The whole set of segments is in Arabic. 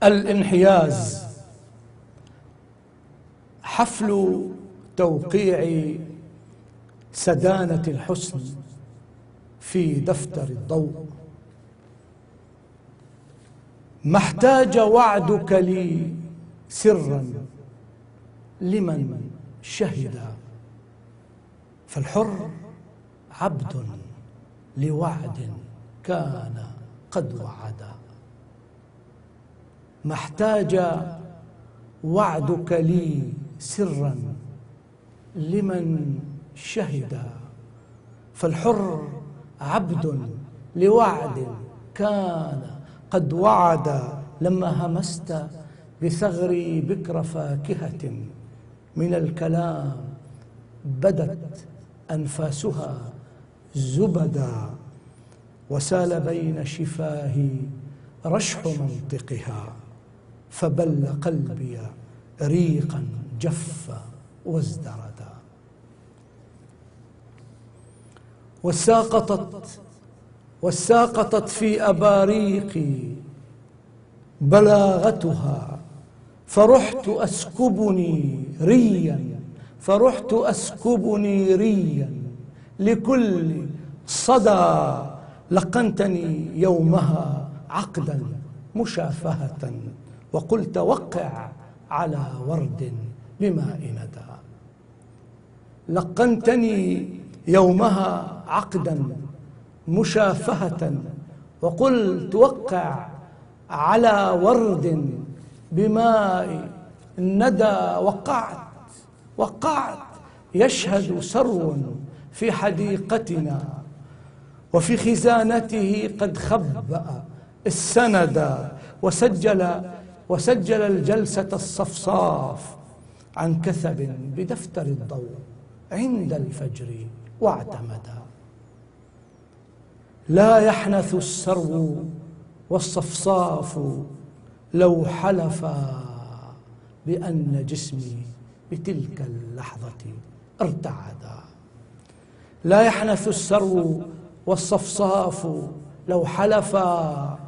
الانحياز حفل توقيع سدانة الحسن في دفتر الضوء. ما احتاج وعدك لي سرا لمن شهد، فالحر عبد لوعد كان قد وعدا. ما احتاج وعدك لي سرا لمن شهد، فالحر عبد لوعد كان قد وعد. لما همست بثغري بكر فاكهة من الكلام بدت أنفاسها زبدا، وسال بين شفاهي رشح منطقها، فبل قلبي ريقا جف وازدردا. وساقطت في أباريقي بلاغتها، فرحت أسكبني ريا لكل صدى. لقنتني يومها عقدا مشافهة، وقلت وقع على ورد بماء ندى. لقنتني يومها عقدا مشافهة، وقلت وقع على ورد بماء الندى. وقعت يشهد سرو في حديقتنا، وفي خزانته قد خبأ السند، وسجل الجلسة الصفصاف عن كثب بدفتر الضوء عند الفجر واعتمدا. لا يحنث السرو والصفصاف لو حلفا بأن جسمي بتلك اللحظة ارتعدا. لا يحنث السرو والصفصاف لو حلفا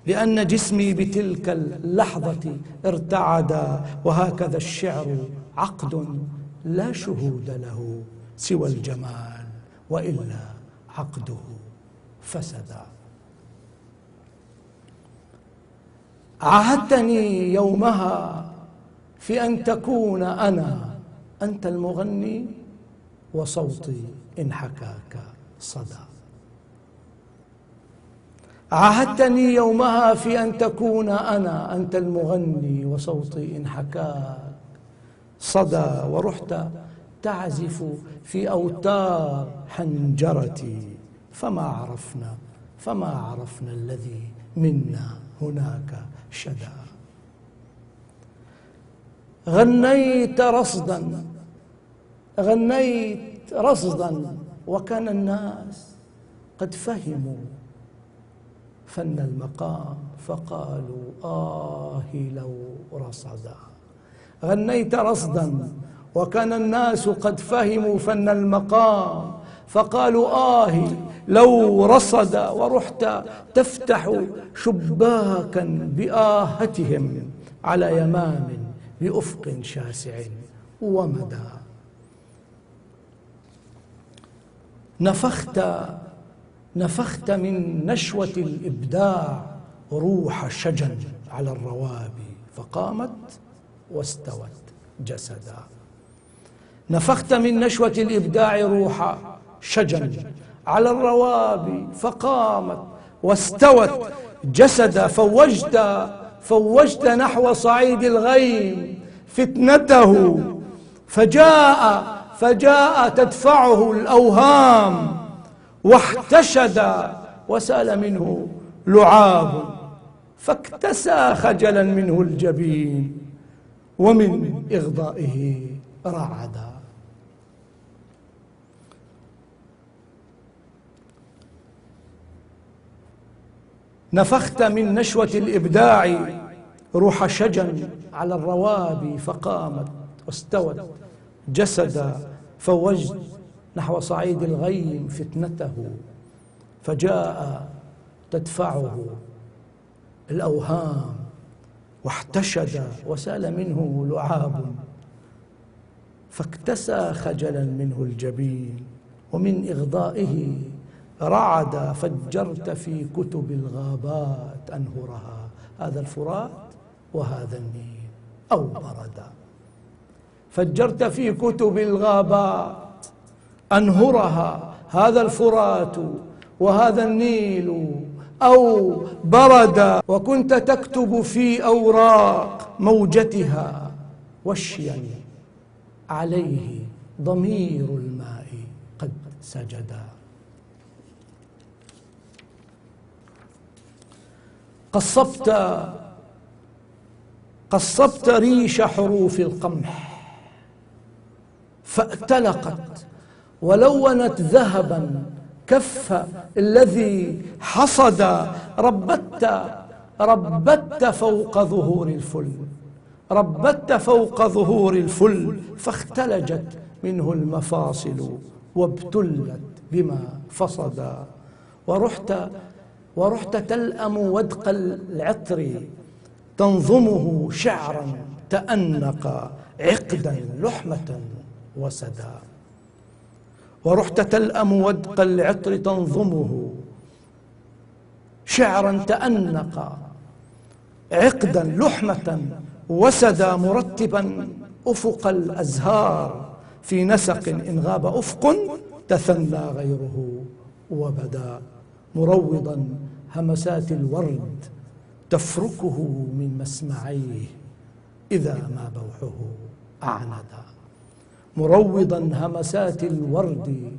بأن جسمي بتلك اللحظة ارتعدا. وهكذا الشعر عقد لا شهود له سوى الجمال، وإلا عقده فسدا. عاهدتني يومها في أن تكون أنت المغني، وصوتي إن حكاك صدى. عاهدتني يومها في أن تكون أنت المغني، وصوتي إن حكاك صدى. ورحت تعزف في أوتار حنجرتي، فما عرفنا الذي منا هناك شدا. غنيت رصدا وكان الناس قد فهموا فن المقام، فقالوا لو رصدا. غنيت رصدا وكان الناس قد فهموا فن المقام، فقالوا لو رصد. ورحت تفتح شباكا بآهتهم على يمام بأفق شاسع ومدى. نفخت من نشوة الإبداع روح شجن على الروابي، فقامت واستوت جسدا. نفخت من نشوة الإبداع روح شجن على الروابي، فقامت واستوت جسدا. فوجت نحو صعيد الغيم فتنته، فجاء تدفعه الأوهام، واحتشد وسال منه لعاب، فاكتسى خجلا منه الجبين، ومن إغضائه رعدا. نفخت من نشوة الإبداع روح شجن على الروابي، فقامت واستوت جسدا. فوجت نحو صعيد الغيم فتنته، فجاء تدفعه الأوهام، واحتشد وسال منه لعاب، فاكتسى خجلا منه الجبين، ومن إغضائه رعد فجرت في كتب الغابات أنهرها. هذا الفرات وهذا النيل أو بردا. فجرت في كتب الغابات أنهرها، هذا الفرات وهذا النيل أو بردا. وكنت تكتب في أوراق موجتها وشيا عليه ضمير الماء قد سجدا. قصبت ريش حروف القمح فأتلقت ولونت ذهبا كف الذي حصد. ربت فوق ظهور الفل، ربت فوق ظهور الفل، فاختلجت منه المفاصل وابتلت بما فصدا. ورحت تلأم ودق العطر تنظمه شعرا تأنق عقدا لحمة وسدا. ورحت تلأم ودق العطر تنظمه شعرا تأنق عقدا لحمة وسدا. مرتبا أفق الأزهار في نسق إن غاب أفق تثنى غيره وبدا. مروضا همسات الورد تفركه من مسمعيه إذا ما بوحه أعندا. مروضا همسات الورد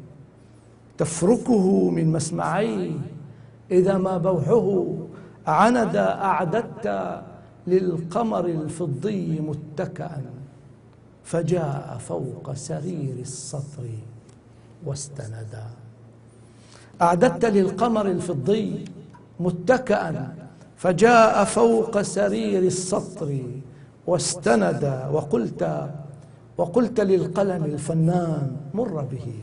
تفركه من مسمعيه إذا ما بوحه عندا. أعددت للقمر الفضي متكئا فجاء فوق سرير السطر واستندا. أعددت للقمر الفضي متكئا فجاء فوق سرير السطر واستندا. وقلت للقلم الفنان مر به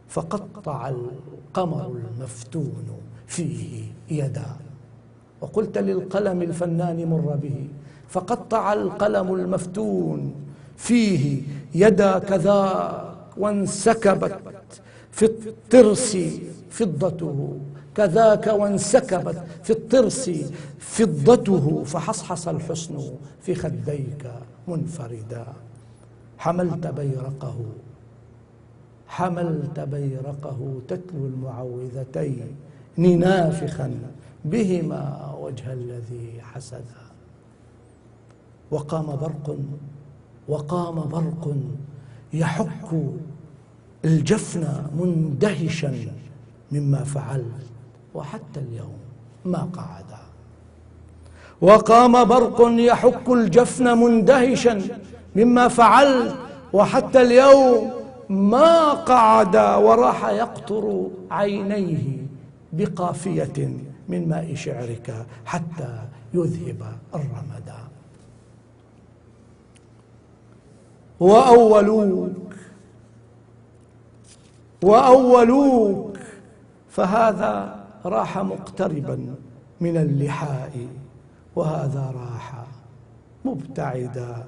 فقطع القمر المفتون فيه يدا. وقلت للقلم الفنان مر به فقطع القلم المفتون فيه يدا. كذاك وانسكبت في الترس فضته، كذاك وانسكبت في الترس فضته. فحصحص الحسن في خديك منفردا. حملت بيرقه تتلو المعوذتين نافخا بهما وجه الذي حسدا. وقام برق يحك الجفن مندهشا مما فعلت وحتى اليوم ما قعدا. وقام برق يحك الجفن مندهشا مما فعلت وحتى اليوم ما قعدا. وراح يقطر عينيه بقافية من ماء شعرك حتى يذهب الرمدا. وأولوك فهذا راح مقتربا من اللحاء وهذا راح مبتعدا.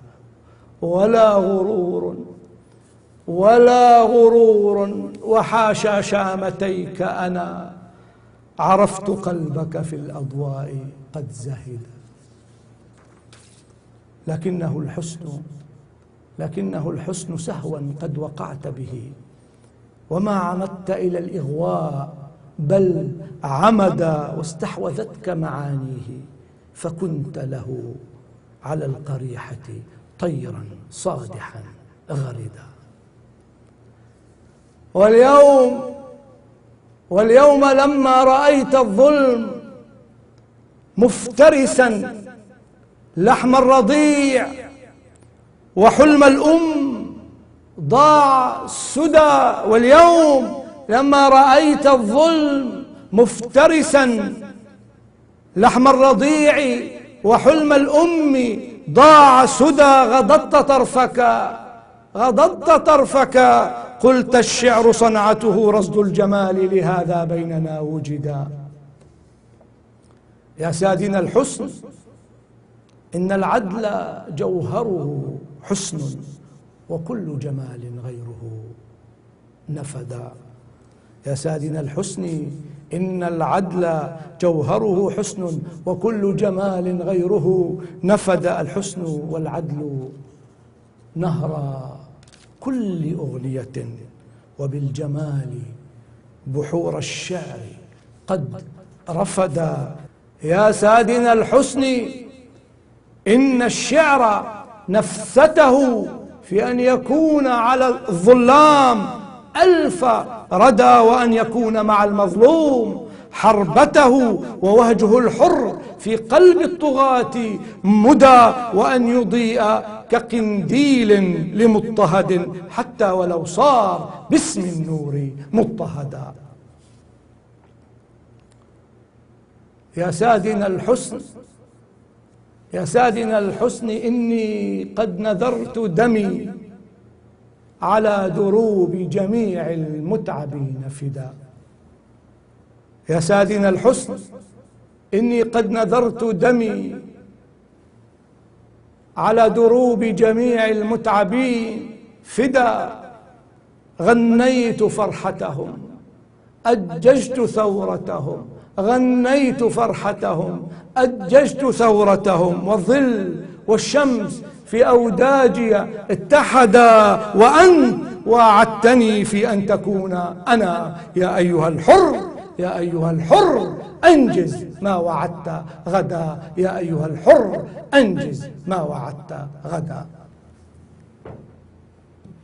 ولا غرور وحاشا شامتيك أنا عرفت قلبك في الأضواء قد زهد. لكنه الحسن سهوا قد وقعت به وما عمدت إلى الإغواء بل عمدا. واستحوذتك معانيه فكنت له على القريحة طيرا صادحا غردا. واليوم لما رأيت الظلم مفترسا لحم الرضيع وحلم الأم ضاع السدى. واليوم لما رأيت الظلم مفترسا لحم الرضيع وحلم الأم ضاع سدى. غضضت طرفك قلت الشعر صنعته رصد الجمال لهذا بيننا وجدا. يا سادنا الحسن إن العدل جوهره حسن وكل جمال غيره نفد. يا سادنا الحسن إن العدل جوهره حسن وكل جمال غيره نفد. الحسن والعدل نهر كل أغنية، وبالجمال بحور الشعر قد رفد. يا سادنا الحسن إن الشعر نفسته في أن يكون على الظلام ألف ردى، وأن يكون مع المظلوم حربته، ووهجه الحر في قلب الطغاة مدى، وأن يضيء كقنديل لمضطهد حتى ولو صار باسم النور مضطهدا. يا سادنا الحسن، يا سادنا الحسن إني قد نذرت دمي على دروب جميع المتعبين فدا. يا سادنا الحسن إني قد نذرت دمي على دروب جميع المتعبين فدا. غنيت فرحتهم أججت ثورتهم، غنيت فرحتهم أججت ثورتهم، والظل والشمس في أوداجي اتحدا، وأنت وعدتني في أن تكون أنا. يا أيها الحر، يا أيها الحر أنجز ما وعدت غدا، يا أيها الحر أنجز ما وعدت غدا.